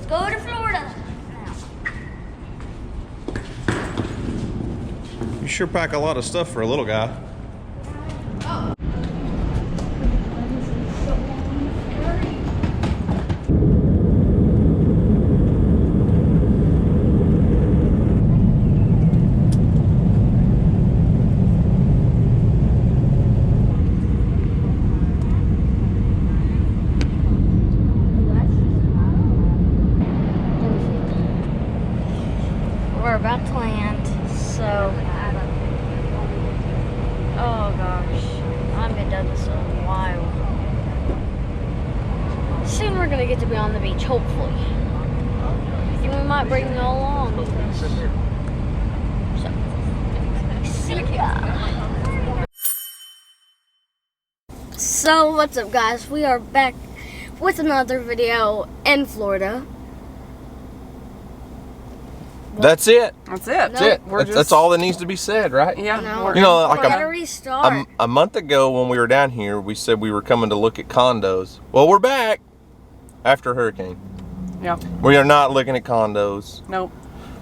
let's go to Florida. You sure pack a lot of stuff for a little guy. Oh. We're about to land, so oh gosh, I haven't done this in a while. Soon we're gonna get to be on the beach, hopefully. And we might bring you all along with us. So, see ya. So what's up, guys? We are back with another video in Florida. That's it. That's it. Nope. That's all that needs to be said, right? Yeah. No, we're You know, we like gotta restart. a month ago when we were down here, we said we were coming to look at condos. Well, we're back after a hurricane. Yeah. We are not looking at condos. Nope.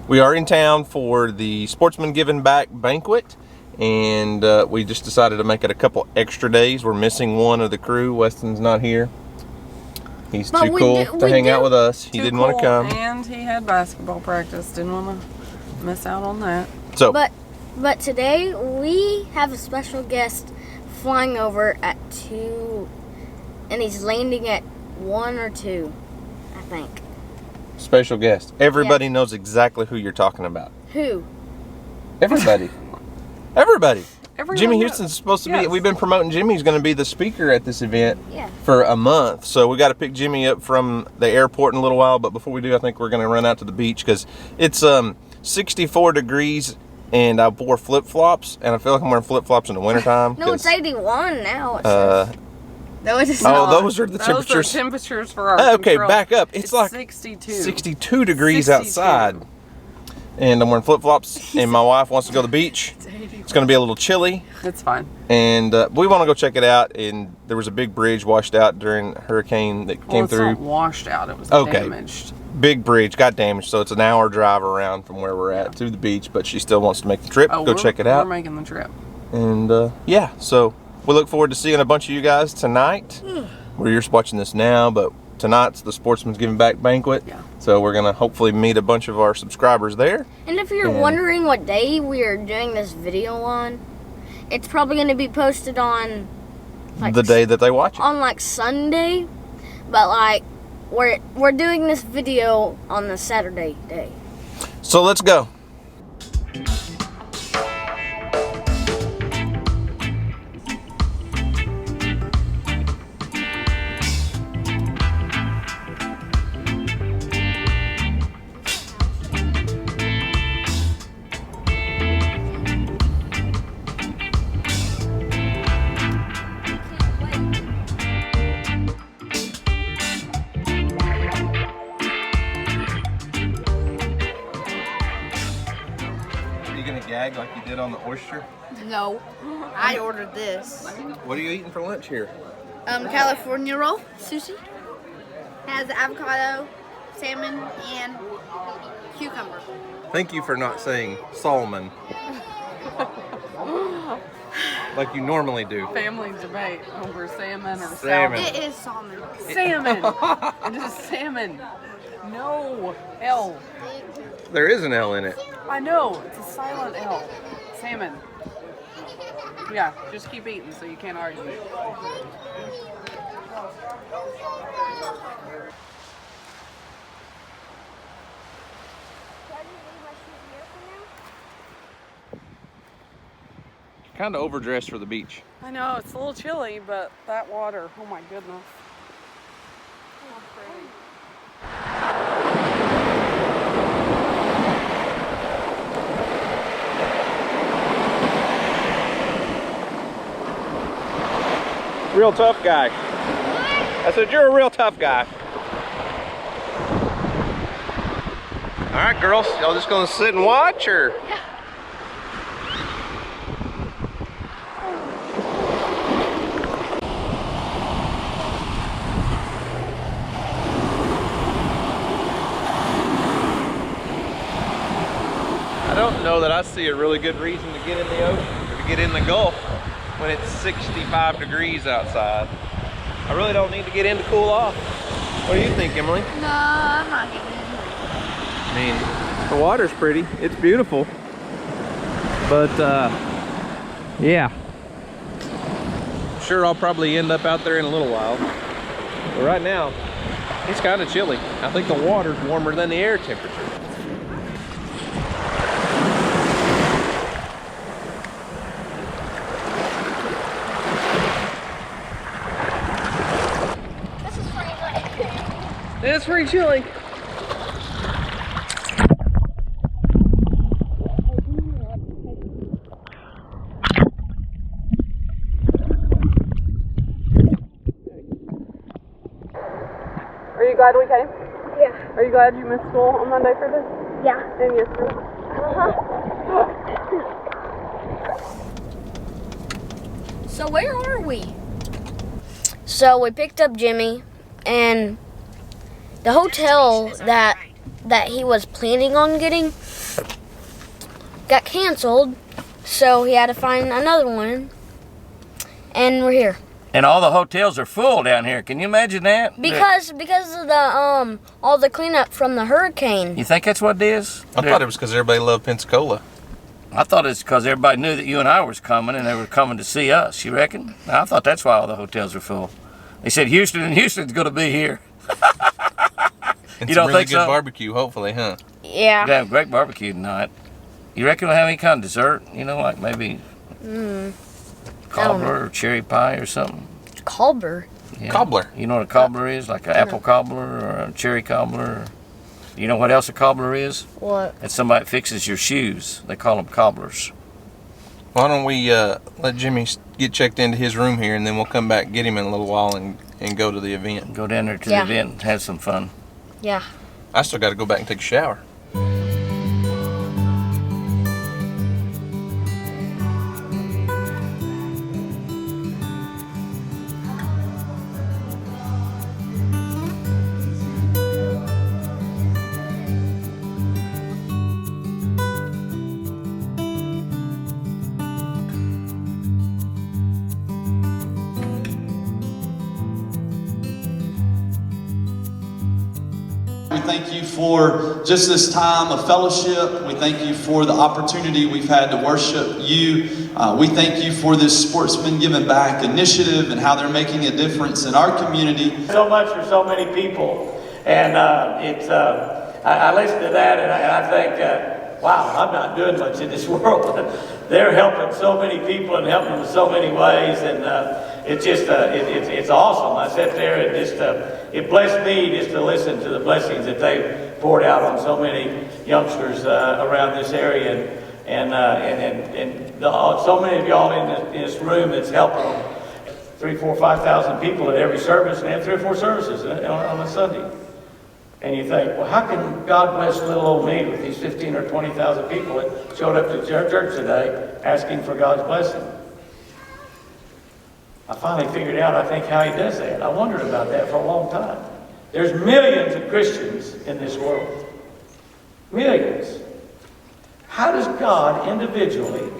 We are in town for the Sportsmen Givin back banquet, and we just decided to make it a couple extra days. We're missing one of the crew. Weston's not here. He's But too we cool do- to we hang do- out with us. He Too didn't want to cool, come. and he had basketball practice. Didn't want to miss out on that. So But today we have a special guest flying over at 2, and he's landing at 1 or 2, I think. special guest. Everybody knows exactly who you're talking about. Who? Everybody. Everybody. Everyone Jimmy knows. Houston's supposed to be. Yes. We've been promoting Jimmy. He's going to be the speaker at this event Yeah. for a month. So we got to pick Jimmy up from the airport in a little while. But before we do, I think we're going to run out to the beach because it's 64 degrees and I wore flip flops, and I feel like I'm wearing flip flops in the wintertime. No, it's 81 now. It Uh, says. No, it is oh, not. those are the Those temperatures. are temperatures for our Okay, control. back up. It's like 62. 62 degrees 62. outside, and I'm wearing flip flops. And my wife wants to go to the beach. It's going to be a little chilly. It's fine. And we want to go check it out. And there was a big bridge washed out during a hurricane that Well, came it's through. not washed out. It was Okay. damaged. Big bridge got damaged, so it's an hour drive around from where we're at to the beach. But she still wants to make the trip. Oh, Go check it out. We're making the trip. And yeah, so we look forward to seeing a bunch of you guys tonight. Where you're watching this now, but tonight's the Sportsmen's Giving Back Banquet. Yeah. So we're gonna hopefully meet a bunch of our subscribers there. And if you're And- wondering what day we are doing this video on, it's probably going to be posted on like The day that they watch it. on like Sunday, but like we're doing this video on the Saturday day. So let's go. You gonna gag like you did on the oyster? No, I ordered this. What are you eating for lunch here? California roll, sushi. Has avocado, salmon, and cucumber. Thank you for not saying salmon. Like you normally do. Family debate over salmon or Salmon. salmon. It is salmon. Salmon. It is salmon. No. L. There is an L in it. I know. It's a silent L. Salmon. Yeah, just keep eating so you can't argue. Kind of overdressed for the beach. I know, it's a little chilly, but that water, oh my goodness. Oh, pretty. Real tough guy. I said, you're a real tough guy. All right, girls, y'all just gonna sit and watch, or? don't know that I see a really good reason to get in the ocean or to get in the Gulf when it's 65 degrees outside. I really don't need to get in to cool off. What do you think, Emily? No, I'm not getting in. I mean, the water's pretty. It's beautiful. But, yeah. Sure, I'll probably end up out there in a little while. But right now, it's kind of chilly. I think the water's warmer than the air temperature. It's pretty chilly. Are you glad we came? Yeah. Are you glad you missed school on Monday for this? Yeah. And yesterday? So where are we? So we picked up Jimmy, and the hotel that he was planning on getting got canceled, so he had to find another one, and we're here. And all the hotels are full down here. Can you imagine that? Because of the all the cleanup from the hurricane. You think that's what it is? I thought it was because everybody loved Pensacola. I thought it's because everybody knew that you and I was coming, and they were coming to see us. You reckon? I thought that's why all the hotels were full. They said Houston, and Houston's going to be here. And You some don't really think good so? barbecue, hopefully, huh? Yeah. They have great barbecue tonight. You reckon we'll have any kind of dessert? You know, like maybe cobbler or cherry pie or something? Cobbler. Yeah. Cobbler. You know what a cobbler is? Like an apple cobbler or a cherry cobbler? You know what else a cobbler is? What? It's somebody that fixes your shoes. They call them cobblers. Why don't we let Jimmy get checked into his room here, and then we'll come back, get him in a little while, and go to the event. Go down there to Yeah. the event and have some fun. Yeah. I still got to go back and take a shower. We thank you for just this time of fellowship. We thank you for the opportunity we've had to worship you. We thank you for this Sportsmen Givin Back initiative and how they're making a difference in our community. So much for so many people, and I listen to that and I think, wow, I'm not doing much in this world. They're helping so many people and helping in so many ways, and it's just it's awesome. I sat there and just it blessed me just to listen to the blessings that they poured out on so many youngsters around this area, and so many of y'all in this room that's helping them. 3,000, 4,000, 5,000 people at every service, and have 3 or 4 services on a Sunday. And you think, well, how can God bless little old me with these 15 or 20,000 people that showed up to church today asking for God's blessing? I finally figured out, I think, how he does that. I wondered about that for a long time. There's millions of Christians in this world. Millions. How does God individually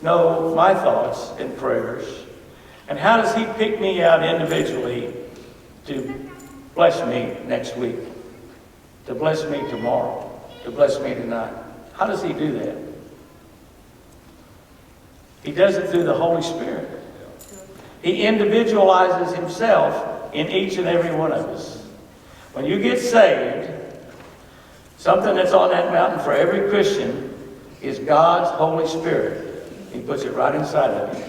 know my thoughts and prayers? And how does he pick me out individually to bless me next week? To bless me tomorrow? To bless me tonight? How does he do that? He does it through the Holy Spirit. He individualizes himself in each and every one of us. When you get saved, something that's on that mountain for every Christian is God's Holy Spirit. He puts it right inside of you.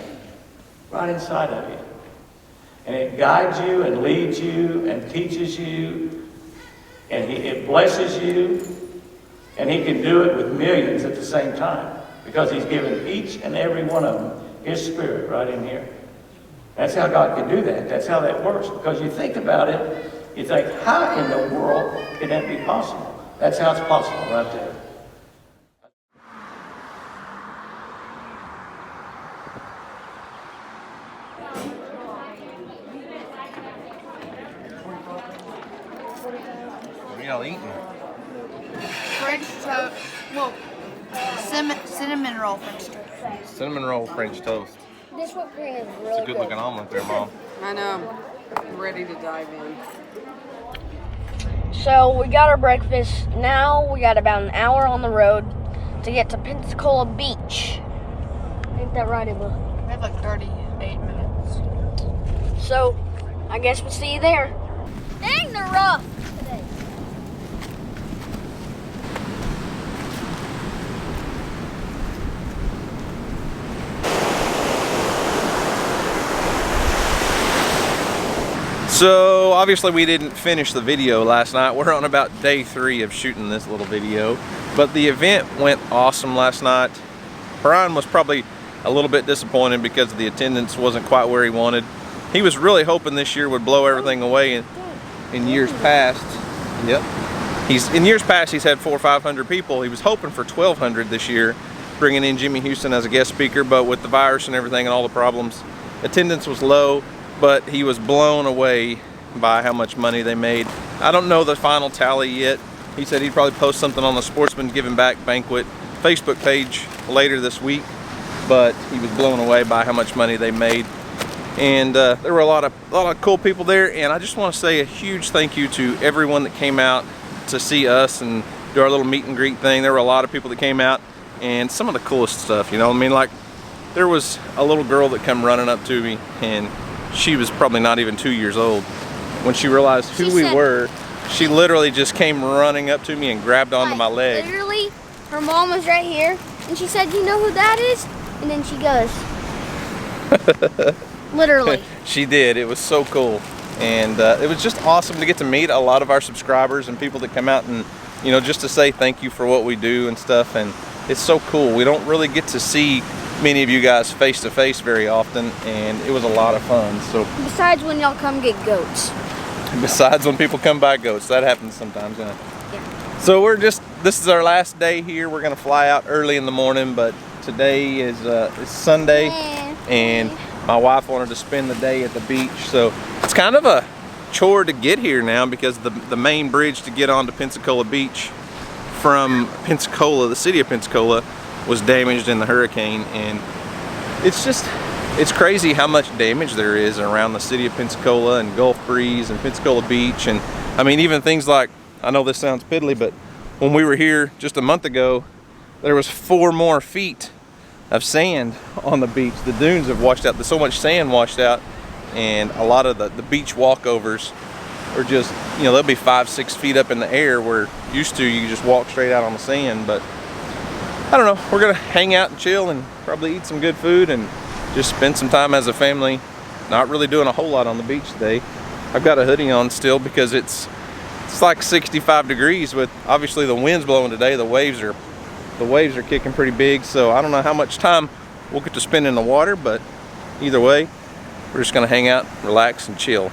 Right inside of you. And it guides you and leads you and teaches you. And it blesses you. And he can do it with millions at the same time. Because he's given each and every one of them his Spirit right in here. That's how God can do that. That's how that works. Because you think about it, you think, how in the world can that be possible? That's how it's possible right there. What are y'all eating? French toast. Well, Cinnamon roll French toast. Cinnamon roll French toast. This whipped cream is It's really a good looking omelet there, Mom. I know. I'm ready to dive in. So we got our breakfast. Now we got about an hour on the road to get to Pensacola Beach. Ain't that right, Emma? We have like 38 minutes. So I guess we'll see you there. Dang, they're rough today. So obviously we didn't finish the video last night. We're on about day 3 of shooting this little video, but the event went awesome last night. Brian was probably a little bit disappointed because the attendance wasn't quite where he wanted. He was really hoping this year would blow everything away in years past. Yep. In years past he's had 400 or 500 people. He was hoping for 1,200 this year, bringing in Jimmy Houston as a guest speaker, but with the virus and everything and all the problems, attendance was low. But he was blown away by how much money they made. I don't know the final tally yet. He said he'd probably post something on the Sportsmen Givin Banquet Facebook page later this week, but he was blown away by how much money they made. And there were a lot of cool people there, and I just want to say a huge thank you to everyone that came out to see us and do our little meet and greet thing. There were a lot of people that came out, and some of the coolest stuff, you know. I mean, like, there was a little girl that come running up to me, and she was probably not even 2 years old. When she realized who we were, she literally just came running up to me and grabbed onto my leg. Literally, her mom was right here, and she said, "You know who that is?" And then she goes, literally. She did. It was so cool. And it was just awesome to get to meet a lot of our subscribers and people that come out and, you know, just to say thank you for what we do and stuff. And it's so cool. We don't really get to see many of you guys face to face very often, and it was a lot of fun. So besides when y'all come get goats. Besides when people come buy goats, that happens sometimes, yeah. So this is our last day here. We're gonna fly out early in the morning, but today is Sunday, and my wife wanted to spend the day at the beach. So it's kind of a chore to get here now because the main bridge to get onto Pensacola Beach from Pensacola, the city of Pensacola, was damaged in the hurricane, and it's crazy how much damage there is around the city of Pensacola and Gulf Breeze and Pensacola Beach. And I mean, even things like, I know this sounds piddly, but when we were here just a month ago, there was 4 more feet of sand on the beach. The dunes have washed out. There's so much sand washed out, and a lot of the beach walkovers are just, you know, they'll be 5-6 feet up in the air, where used to you could just walk straight out on the sand. But I don't know, we're gonna hang out and chill and probably eat some good food and just spend some time as a family. Not really doing a whole lot on the beach today. I've got a hoodie on still because it's like 65 degrees with obviously the wind's blowing today. The waves are kicking pretty big, so I don't know how much time we'll get to spend in the water, but either way, we're just gonna hang out, relax, and chill.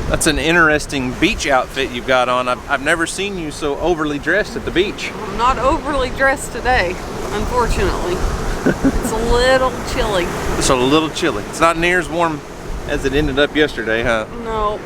That's an interesting beach outfit you've got on. I've never seen you so overly dressed at the beach. I'm not overly dressed today, unfortunately. It's a little chilly. It's a little chilly. It's not near as warm as it ended up yesterday, huh? No.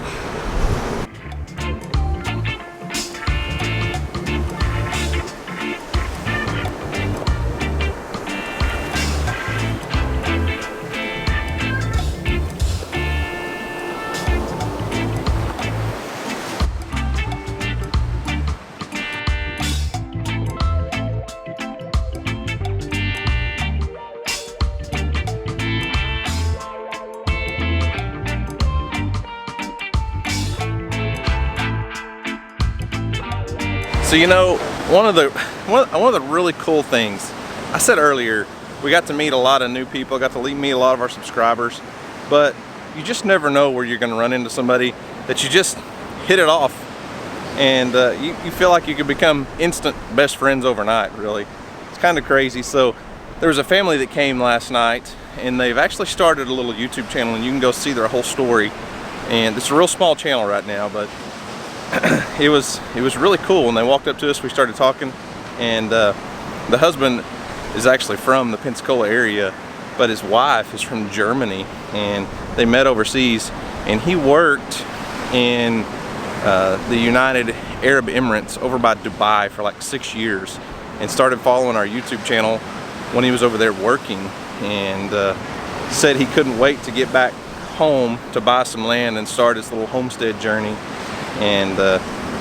So, you know, one of the really cool things, I said earlier, we got to meet a lot of new people, got to meet a lot of our subscribers, but you just never know where you're gonna run into somebody that you just hit it off, and you feel like you could become instant best friends overnight, really. It's kind of crazy. So there was a family that came last night, and they've actually started a little YouTube channel, and you can go see their whole story. And it's a real small channel right now, but it was really cool. When they walked up to us, we started talking, and the husband is actually from the Pensacola area, but his wife is from Germany, and they met overseas, and he worked in the United Arab Emirates over by Dubai for like 6 years, and started following our YouTube channel when he was over there working, and said he couldn't wait to get back home to buy some land and start his little homestead journey. And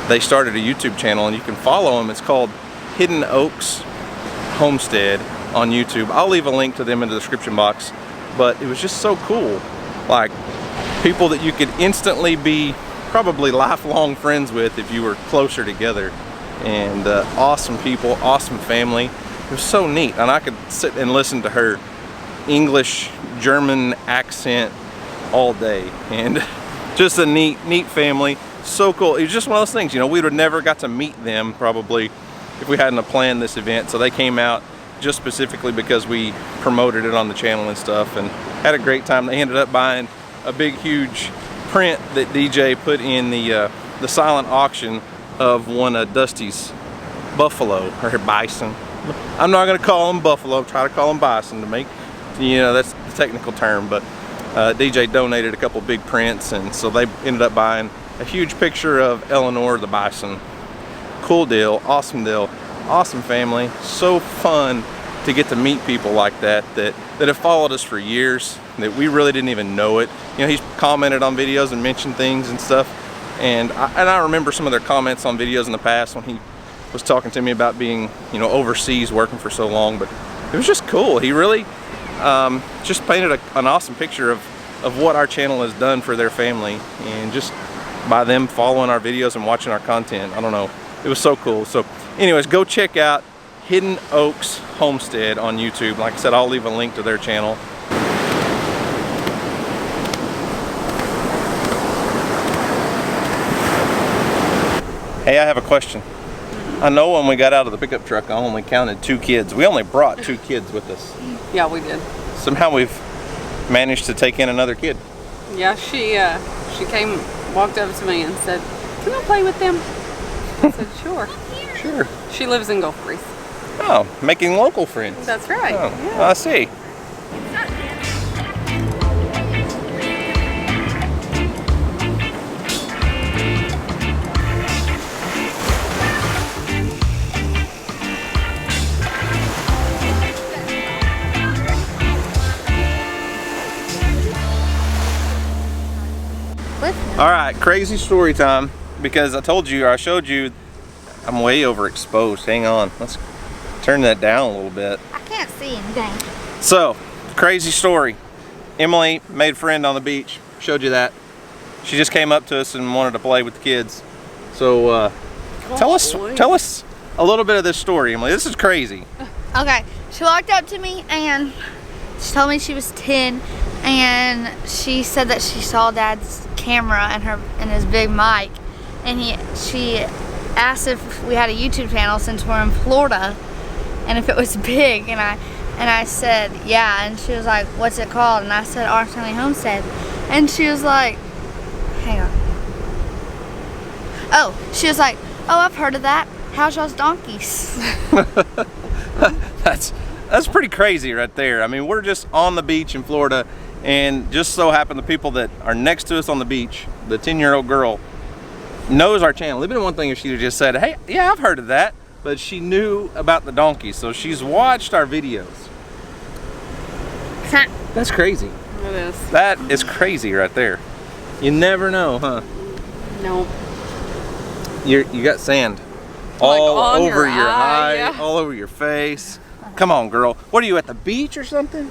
they started a YouTube channel, and you can follow them. It's called Hidden Oaks Homestead on YouTube. I'll leave a link to them in the description box. But it was just so cool, like people that you could instantly be probably lifelong friends with if you were closer together. And awesome people, awesome family. It was so neat, and I could sit and listen to her English German accent all day, and just a neat family. So cool. It was just one of those things, you know, we would have never got to meet them probably if we hadn't planned this event. So they came out just specifically because we promoted it on the channel and stuff, and had a great time. They ended up buying a big huge print that DJ put in the silent auction of one of Dusty's buffalo, or bison. I'm not going to call them buffalo, try to call them bison to make, you know, that's the technical term, but DJ donated a couple big prints, and so they ended up buying a huge picture of Eleanor the bison. Cool deal, awesome family. So fun to get to meet people like that have followed us for years, that we really didn't even know it. You know, he's commented on videos and mentioned things and stuff, and I remember some of their comments on videos in the past when he was talking to me about being, you know, overseas working for so long. But it was just cool. He really just painted an awesome picture of what our channel has done for their family, and just by them following our videos and watching our content. I don't know, it was so cool. So anyways, go check out Hidden Oaks Homestead on YouTube. Like I said, I'll leave a link to their channel. Hey, I have a question. I know when we got out of the pickup truck, I only counted 2 kids. We only brought 2 kids with us. Yeah, we did. Somehow we've managed to take in another kid. Yeah, she came, walked up to me and said, "Can I play with them?" I said, "Sure." Sure. She lives in Gulf Breeze. Oh, making local friends. That's right. Oh, Yeah. I see. All right, crazy story time, because I told you, or I showed you, I'm way overexposed. Hang on, let's turn that down a little bit. I can't see anything. So, crazy story. Emily made a friend on the beach. Showed you that. She just came up to us and wanted to play with the kids. So, tell us a little bit of this story, Emily. This is crazy. Okay, she walked up to me and she told me she was 10, and she said that she saw Dad's camera and his big mic, and she asked if we had a YouTube channel since we're in Florida, and if it was big, and I said yeah, and she was like, "What's it called?" And I said Orange County Homestead, and she was like, hang on. Oh, she was like, "Oh, I've heard of that. How's y'all's donkeys?" That's pretty crazy right there. I mean, we're just on the beach in Florida, and just so happen the people that are next to us on the beach, the 10-year-old girl, knows our channel. It'd been one thing if she just said, "Hey, yeah, I've heard of that," but she knew about the donkeys, so she's watched our videos. That's crazy. It is. That is crazy right there. You never know, huh? Nope. You got sand Like all on over your your eye, eye, yeah. all over your face. Come on, girl. What are you, at the beach or something?